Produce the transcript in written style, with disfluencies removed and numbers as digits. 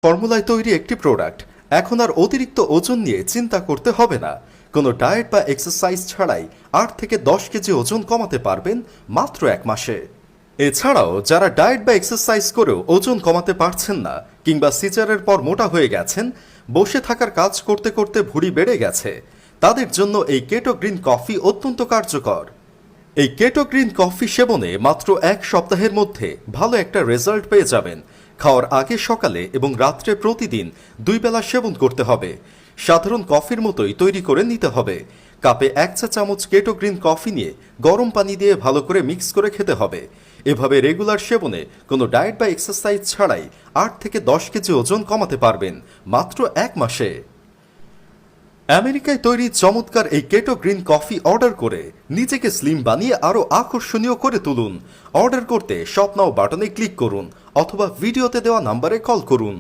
ফর্মুলায় তৈরি একটি প্রোডাক্ট। এখন আর অতিরিক্ত ওজন নিয়ে চিন্তা করতে হবে না। কোনো ডায়েট বা এক্সারসাইজ ছাড়াই 8 থেকে 10 কেজি ওজন কমাতে পারবেন মাত্র 1 মাসে। এছাড়াও যারা ডায়েট বা এক্সারসাইজ করেও ওজন কমাতে পারছেন না, কিংবা সিজারের পর মোটা হয়ে গেছেন, বসে থাকার কাজ করতে করতে ভুঁড়ি বেড়ে গেছে, তাদের জন্য এই কেটো গ্রিন কফি অত্যন্ত কার্যকর। এই কেটো গ্রিন কফি সেবনে মাত্র 1 সপ্তাহের মধ্যে ভালো একটা রেজাল্ট পেয়ে যাবেন। খাওয়ার আগে সকালে এবং রাত্রে প্রতিদিন 2 বেলা সেবন করতে হবে। সাধারণ কফির মতোই তৈরি করে নিতে হবে। কাপে 1 চা চামচ কেটো গ্রিন কফি নিয়ে গরম পানি দিয়ে ভালো করে মিক্স করে খেতে হবে। এভাবে রেগুলার সেবনে কোনো ডায়েট বা এক্সারসাইজ ছাড়াই 8 থেকে 10 কেজি ওজন কমাতে পারবেন মাত্র 1 মাসে। আমেরিকায় তৈরি চমৎকার এই কেটো গ্রিন কফি অর্ডার করে নিজেকে স্লিম বানিয়ে আরও আকর্ষণীয় করে তুলুন। অর্ডার করতে শপ নাও বাটনে ক্লিক করুন অথবা ভিডিওতে দেওয়া নম্বরে কল করুন।